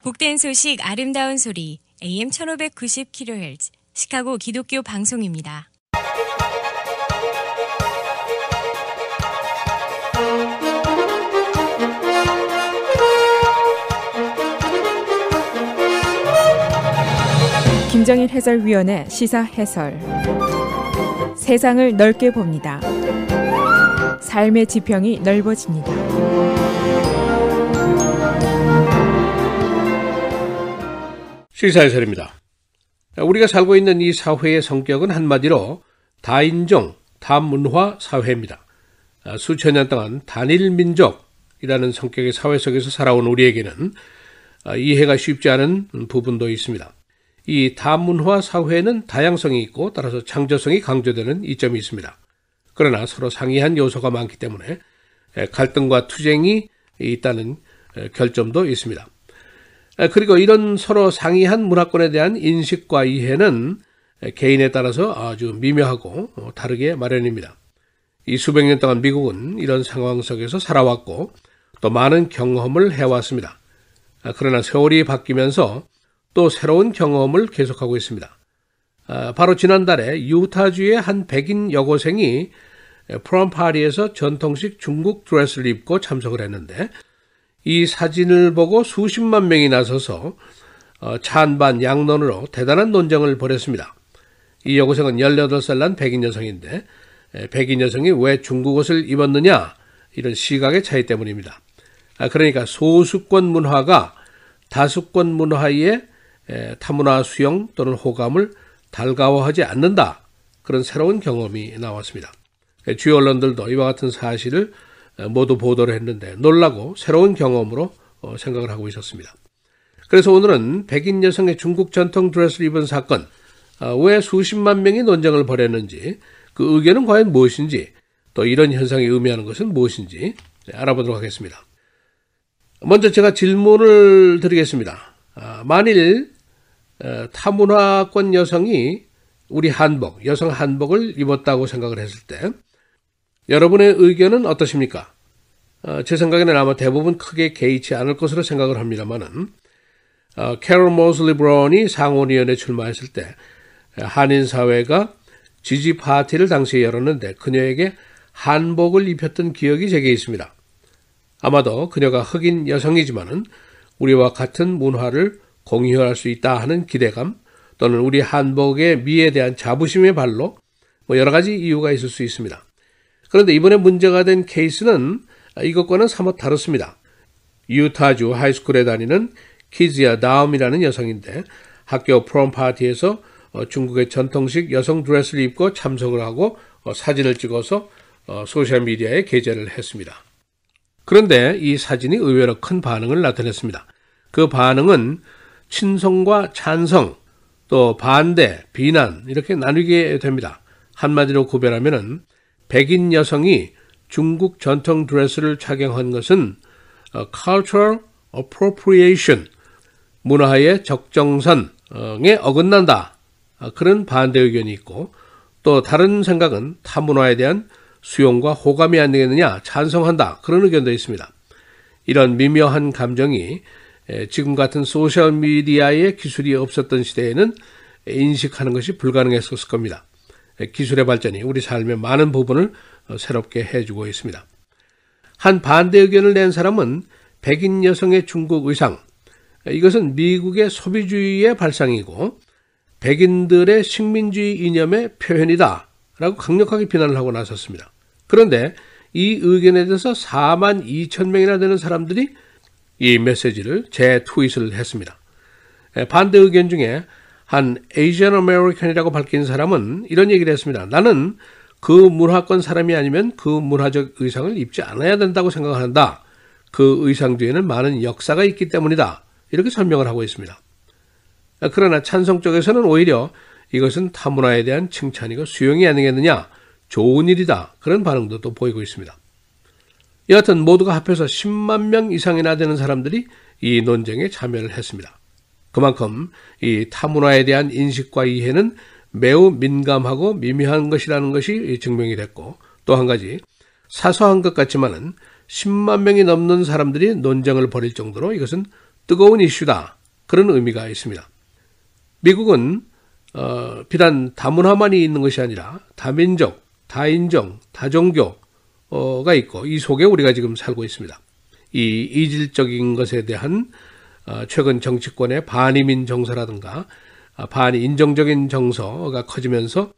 복된 소식 아름다운 소리 AM 1590kHz 시카고 기독교 방송입니다. 김정일 해설위원의 시사 해설. 세상을 넓게 봅니다. 삶의 지평이 넓어집니다. 시사 해설입니다. 우리가 살고 있는 이 사회의 성격은 한마디로 다인종, 다문화 사회입니다. 수천 년 동안 단일 민족이라는 성격의 사회 속에서 살아온 우리에게는 이해가 쉽지 않은 부분도 있습니다. 이 다문화 사회에는 다양성이 있고 따라서 창조성이 강조되는 이점이 있습니다. 그러나 서로 상이한 요소가 많기 때문에 갈등과 투쟁이 있다는 결점도 있습니다. 그리고 이런 서로 상이한 문화권에 대한 인식과 이해는 개인에 따라서 아주 미묘하고 다르게 마련입니다. 이 수백 년 동안 미국은 이런 상황 속에서 살아왔고 또 많은 경험을 해왔습니다. 그러나 세월이 바뀌면서 또 새로운 경험을 계속하고 있습니다. 바로 지난달에 유타주의 한 백인 여고생이 프롬 파티에서 전통식 중국 드레스를 입고 참석을 했는데 이 사진을 보고 수십만 명이 나서서 찬반 양론으로 대단한 논쟁을 벌였습니다. 이 여고생은 18살 난 백인 여성인데 백인 여성이 왜 중국 옷을 입었느냐 이런 시각의 차이 때문입니다. 그러니까 소수권 문화가 다수권 문화의 타문화 수용 또는 호감을 달가워하지 않는다. 그런 새로운 경험이 나왔습니다. 주요 언론들도 이와 같은 사실을 모두 보도를 했는데 놀라고 새로운 경험으로 생각을 하고 있었습니다. 그래서 오늘은 백인 여성의 중국 전통 드레스를 입은 사건, 왜 수십만 명이 논쟁을 벌였는지, 그 의견은 과연 무엇인지, 또 이런 현상이 의미하는 것은 무엇인지 알아보도록 하겠습니다. 먼저 제가 질문을 드리겠습니다. 만일 타문화권 여성이 우리 한복, 여성 한복을 입었다고 생각을 했을 때 여러분의 의견은 어떠십니까? 제 생각에는 아마 대부분 크게 개의치 않을 것으로 생각을 합니다만은 캐롤 모슬리 브라운이 상원의원에 출마했을 때 한인 사회가 지지 파티를 당시에 열었는데 그녀에게 한복을 입혔던 기억이 제게 있습니다. 아마도 그녀가 흑인 여성이지만은 우리와 같은 문화를 공유할 수 있다 하는 기대감 또는 우리 한복의 미에 대한 자부심의 발로 여러 가지 이유가 있을 수 있습니다. 그런데 이번에 문제가 된 케이스는 이것과는 사뭇 다릅니다. 유타주 하이스쿨에 다니는 키즈야 다움이라는 여성인데 학교 프롬 파티에서 중국의 전통식 여성 드레스를 입고 참석을 하고 사진을 찍어서 소셜미디어에 게재를 했습니다. 그런데 이 사진이 의외로 큰 반응을 나타냈습니다. 그 반응은 친송과 찬성, 또 반대, 비난 이렇게 나뉘게 됩니다. 한마디로 구별하면은 백인 여성이 중국 전통 드레스를 착용한 것은 cultural appropriation, 문화의 적정선에 어긋난다. 그런 반대 의견이 있고 또 다른 생각은 타문화에 대한 수용과 호감이 안 되겠느냐, 찬성한다. 그런 의견도 있습니다. 이런 미묘한 감정이 지금 같은 소셜미디어의 기술이 없었던 시대에는 인식하는 것이 불가능했었을 겁니다. 기술의 발전이 우리 삶의 많은 부분을 새롭게 해주고 있습니다. 한 반대 의견을 낸 사람은 백인 여성의 중국 의상, 이것은 미국의 소비주의의 발상이고 백인들의 식민주의 이념의 표현이다 라고 강력하게 비난을 하고 나섰습니다. 그런데 이 의견에 대해서 4만 2천 명이나 되는 사람들이 이 메시지를 재트윗을 했습니다. 반대 의견 중에 한 에이지언 아메리칸이라고 밝힌 사람은 이런 얘기를 했습니다. 나는 그 문화권 사람이 아니면 그 문화적 의상을 입지 않아야 된다고 생각한다. 그 의상 뒤에는 많은 역사가 있기 때문이다. 이렇게 설명을 하고 있습니다. 그러나 찬성 쪽에서는 오히려 이것은 타문화에 대한 칭찬이고 수용이 아니겠느냐, 좋은 일이다. 그런 반응도 또 보이고 있습니다. 여하튼 모두가 합해서 10만 명 이상이나 되는 사람들이 이 논쟁에 참여를 했습니다. 그만큼 이 타문화에 대한 인식과 이해는 매우 민감하고 미묘한 것이라는 것이 증명이 됐고, 또 한 가지 사소한 것 같지만은 10만 명이 넘는 사람들이 논쟁을 벌일 정도로 이것은 뜨거운 이슈다. 그런 의미가 있습니다. 미국은 비단 다문화만이 있는 것이 아니라 다민족, 다인종, 다종교가 있고 이 속에 우리가 지금 살고 있습니다. 이 이질적인 것에 대한 최근 정치권의 반이민 정서라든가 반인종적인 정서가 커지면서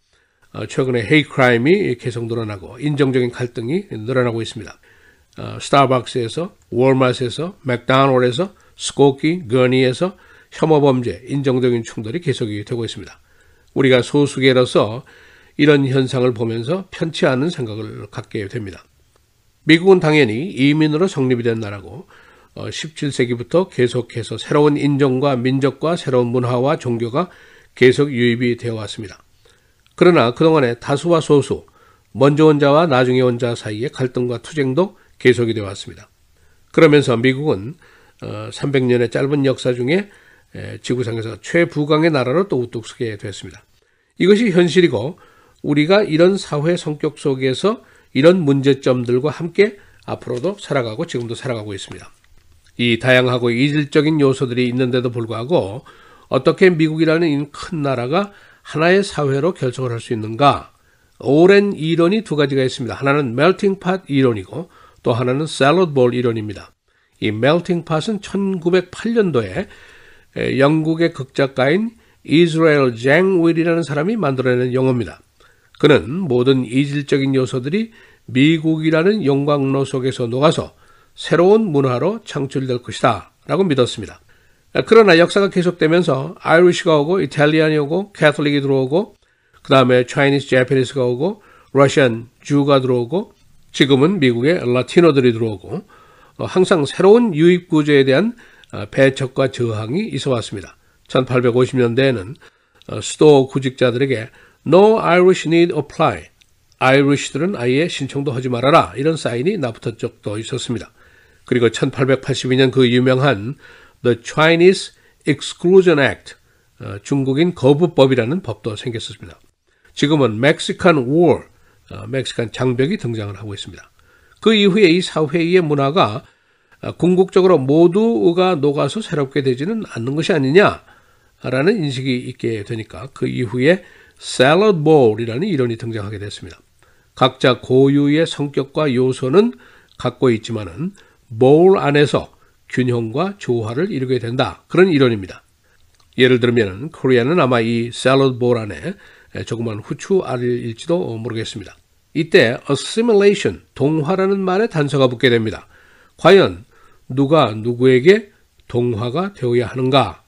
최근에 헤이트 크라임이 계속 늘어나고 인종적인 갈등이 늘어나고 있습니다. 스타벅스에서, 월마트에서, 맥도날드에서, 스코키, 거니에서 혐오 범죄, 인종적인 충돌이 계속이 되고 있습니다. 우리가 소수계로서 이런 현상을 보면서 편치 않은 생각을 갖게 됩니다. 미국은 당연히 이민으로 성립이 된 나라고 17세기부터 계속해서 새로운 인종과 민족과 새로운 문화와 종교가 계속 유입이 되어 왔습니다. 그러나 그동안에 다수와 소수, 먼저 온 자와 나중에 온 자 사이의 갈등과 투쟁도 계속이 되어 왔습니다. 그러면서 미국은 300년의 짧은 역사 중에 지구상에서 최부강의 나라로 또 우뚝 서게 됐습니다. 이것이 현실이고 우리가 이런 사회 성격 속에서 이런 문제점들과 함께 앞으로도 살아가고 지금도 살아가고 있습니다. 이 다양하고 이질적인 요소들이 있는데도 불구하고 어떻게 미국이라는 이 큰 나라가 하나의 사회로 결속을 할 수 있는가? 오랜 이론이 두 가지가 있습니다. 하나는 멜팅 팟 이론이고 또 하나는 샐러드 볼 이론입니다. 이 멜팅 팟은 1908년도에 영국의 극작가인 이스라엘 쟁윌이라는 사람이 만들어낸 용어입니다. 그는 모든 이질적인 요소들이 미국이라는 용광로 속에서 녹아서 새로운 문화로 창출될 것이다 라고 믿었습니다. 그러나 역사가 계속되면서 아이리시가 오고 이탈리안이 오고 캐톨릭이 들어오고 그 다음에 차이니스 재패니스가 오고 러시안 주가 들어오고 지금은 미국의 라티노들이 들어오고 항상 새로운 유입 구조에 대한 배척과 저항이 있어 왔습니다. 1850년대에는 수도 구직자들에게 No Irish need apply. 아이리시들은 아예 신청도 하지 말아라. 이런 사인이 나붙은 적도 있었습니다. 그리고 1882년 그 유명한 The Chinese Exclusion Act, 중국인 거부법이라는 법도 생겼습니다. 지금은 Mexican War, 멕시칸 장벽이 등장을 하고 있습니다. 그 이후에 이 사회의 문화가 궁극적으로 모두가 녹아서 새롭게 되지는 않는 것이 아니냐라는 인식이 있게 되니까 그 이후에 샐러드 볼이라는 이론이 등장하게 됐습니다. 각자 고유의 성격과 요소는 갖고 있지만은 볼 안에서 균형과 조화를 이루게 된다. 그런 이론입니다. 예를 들면 코리아는 아마 이 샐러드 볼 안에 조그만 후추 알일지도 모르겠습니다. 이때 assimilation, 동화라는 말에 단서가 붙게 됩니다. 과연 누가 누구에게 동화가 되어야 하는가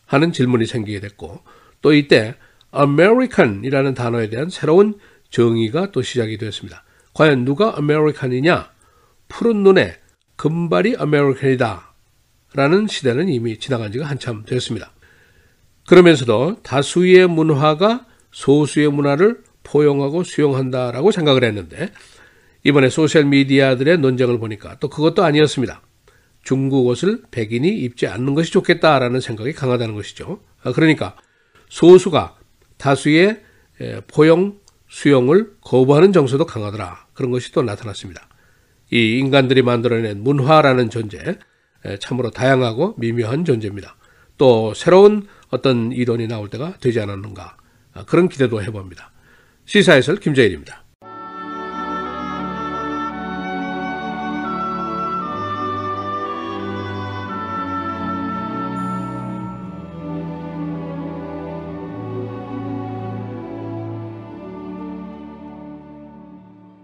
하는 질문이 생기게 됐고 또 이때 American이라는 단어에 대한 새로운 정의가 또 시작이 되었습니다. 과연 누가 American이냐? 푸른 눈에 금발이 American이다 라는 시대는 이미 지나간 지가 한참 되었습니다. 그러면서도 다수의 문화가 소수의 문화를 포용하고 수용한다라고 생각을 했는데 이번에 소셜미디어들의 논쟁을 보니까 또 그것도 아니었습니다. 중국 옷을 백인이 입지 않는 것이 좋겠다라는 생각이 강하다는 것이죠. 그러니까 소수가 다수의 포용, 수용을 거부하는 정서도 강하더라. 그런 것이 또 나타났습니다. 이 인간들이 만들어낸 문화라는 존재, 참으로 다양하고 미묘한 존재입니다. 또 새로운 어떤 이론이 나올 때가 되지 않았는가 그런 기대도 해봅니다. 시사해설 김재일입니다.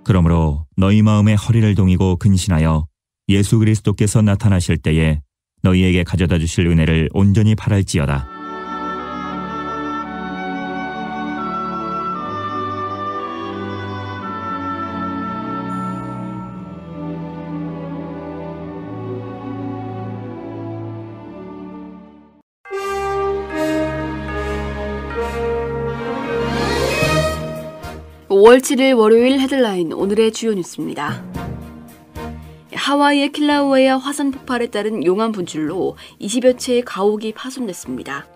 그러므로 너희 마음에 허리를 동이고 근신하여 예수 그리스도께서 나타나실 때에 너희에게 가져다 주실 은혜를 온전히 바랄지어다. (5월 7일) 월요일 헤드라인 오늘의 주요 뉴스입니다. 하와이의 킬라우에아 화산 폭발에 따른 용암 분출로 20여 채의 가옥이 파손됐습니다.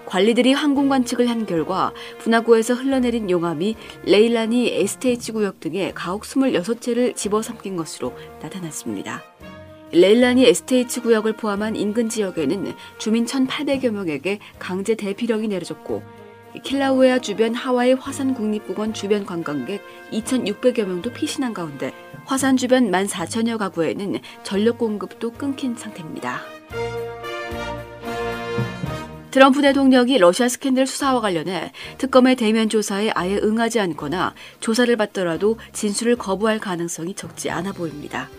관리들이 항공 관측을 한 결과 분화구에서 흘러내린 용암이 레일라니 에스테이츠 구역 등의 가옥 26채를 집어삼킨 것으로 나타났습니다. 레일라니 에스테이츠 구역을 포함한 인근 지역에는 주민 1,800여 명에게 강제 대피령이 내려졌고 킬라우에아 주변 하와이 화산 국립공원 주변 관광객 2,600여 명도 피신한 가운데 화산 주변 14,000여 가구에는 전력 공급도 끊긴 상태입니다. 트럼프 대통령이 러시아 스캔들 수사와 관련해 특검의 대면 조사에 아예 응하지 않거나 조사를 받더라도 진술을 거부할 가능성이 적지 않아 보입니다.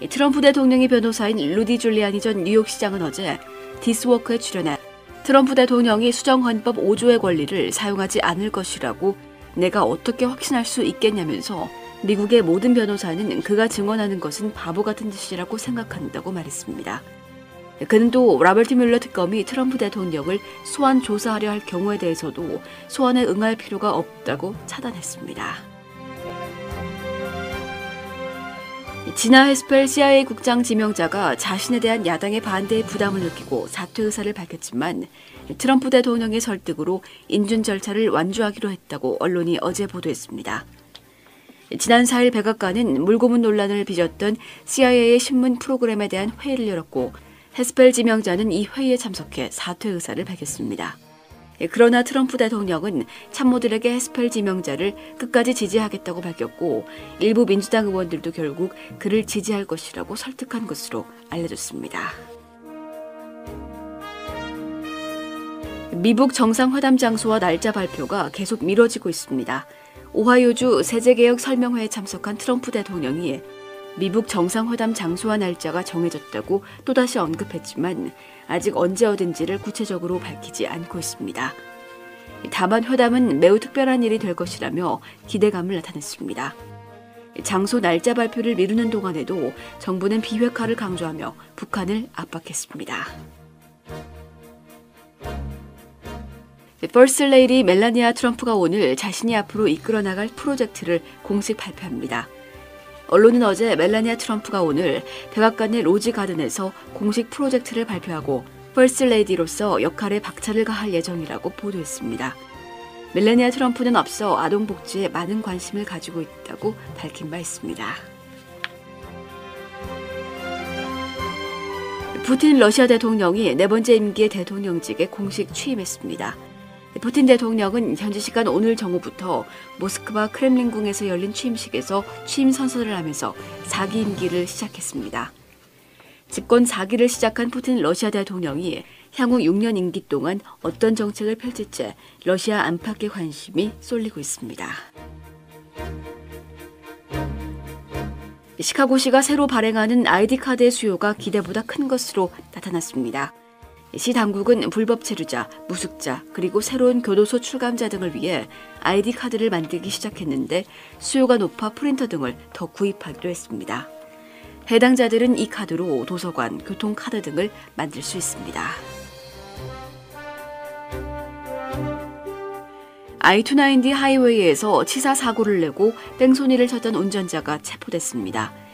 트럼프 대통령의 변호사인 루디 줄리아니 전 뉴욕시장은 어제 디스워크에 출연해 트럼프 대통령이 수정헌법 5조의 권리를 사용하지 않을 것이라고 내가 어떻게 확신할 수 있겠냐면서 미국의 모든 변호사는 그가 증언하는 것은 바보 같은 짓이라고 생각한다고 말했습니다. 그는 또 로버트 뮬러 특검이 트럼프 대통령을 소환 조사하려 할 경우에 대해서도 소환에 응할 필요가 없다고 차단했습니다. 지나 헤스펠 CIA 국장 지명자가 자신에 대한 야당의 반대에 부담을 느끼고 사퇴 의사를 밝혔지만 트럼프 대통령의 설득으로 인준 절차를 완주하기로 했다고 언론이 어제 보도했습니다. 지난 4일 백악관은 물고문 논란을 빚었던 CIA의 신문 프로그램에 대한 회의를 열었고 헤스펠 지명자는 이 회의에 참석해 사퇴 의사를 밝혔습니다. 그러나 트럼프 대통령은 참모들에게 헤스펠 지명자를 끝까지 지지하겠다고 밝혔고 일부 민주당 의원들도 결국 그를 지지할 것이라고 설득한 것으로 알려졌습니다. 미북 정상회담 장소와 날짜 발표가 계속 미뤄지고 있습니다. 오하이오주 세제개혁 설명회에 참석한 트럼프 대통령이 미북 정상회담 장소와 날짜가 정해졌다고 또다시 언급했지만 아직 언제 어딘지를 구체적으로 밝히지 않고 있습니다. 다만 회담은 매우 특별한 일이 될 것이라며 기대감을 나타냈습니다. 장소 날짜 발표를 미루는 동안에도 정부는 비핵화를 강조하며 북한을 압박했습니다. 퍼스트 레이디 멜라니아 트럼프가 오늘 자신이 앞으로 이끌어 나갈 프로젝트를 공식 발표합니다. 언론은 어제 멜라니아 트럼프가 오늘 백악관 내 로지 가든에서 공식 프로젝트를 발표하고 퍼스트 레이디로서 역할에 박차를 가할 예정이라고 보도했습니다. 멜라니아 트럼프는 앞서 아동복지에 많은 관심을 가지고 있다고 밝힌 바 있습니다. 푸틴 러시아 대통령이 네 번째 임기의 대통령직에 공식 취임했습니다. 푸틴 대통령은 현지 시간 오늘 정오부터 모스크바 크렘린궁에서 열린 취임식에서 취임 선서를 하면서 4기 임기를 시작했습니다. 집권 4기를 시작한 푸틴 러시아 대통령이 향후 6년 임기 동안 어떤 정책을 펼칠지 러시아 안팎의 관심이 쏠리고 있습니다. 시카고시가 새로 발행하는 아이디카드의 수요가 기대보다 큰 것으로 나타났습니다. 시 당국은 불법 체류자, 무숙자, 그리고 새로운 교도소 출감자 등을 위해 아이디 카드를 만들기 시작했는데 수요가 높아 프린터 등을 더 구입하기로 했습니다. 해당자들은 이 카드로 도서관, 교통카드 등을 만들 수 있습니다. I-290 하이웨이에서 치사 사고를 내고 뺑소니를 쳤던 운전자가 체포됐습니다.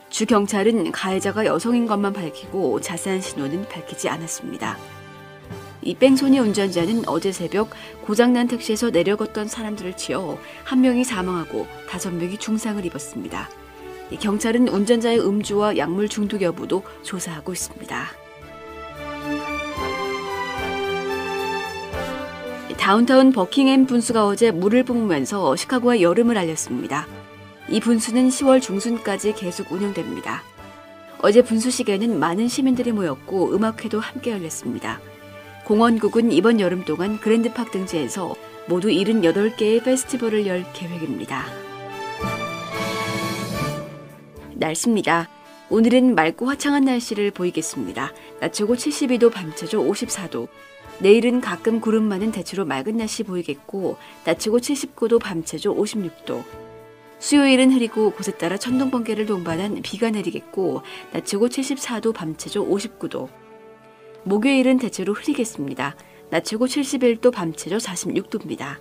주 경찰은 가해자가 여성인 것만 밝히고 자세한 신원은 밝히지 않았습니다. 이 뺑소니 운전자는 어제 새벽 고장난 택시에서 내려갔던 사람들을 치어 한 명이 사망하고 5명이 중상을 입었습니다. 경찰은 운전자의 음주와 약물 중독 여부도 조사하고 있습니다. 다운타운 버킹엄 분수가 어제 물을 뿜으면서 시카고의 여름을 알렸습니다. 이 분수는 10월 중순까지 계속 운영됩니다. 어제 분수식에는 많은 시민들이 모였고 음악회도 함께 열렸습니다. 공원국은 이번 여름 동안 그랜드팍 등지에서 모두 78개의 페스티벌을 열 계획입니다. 날씨입니다. 오늘은 맑고 화창한 날씨를 보이겠습니다. 낮 최고 72도, 밤 최저 54도. 내일은 가끔 구름 많은 대체로 맑은 날씨 보이겠고 낮 최고 79도, 밤 최저 56도. 수요일은 흐리고 곳에 따라 천둥 번개를 동반한 비가 내리겠고 낮 최고 74도, 밤 최저 59도. 목요일은 대체로 흐리겠습니다. 낮 최고 71도, 밤 최저 46도입니다.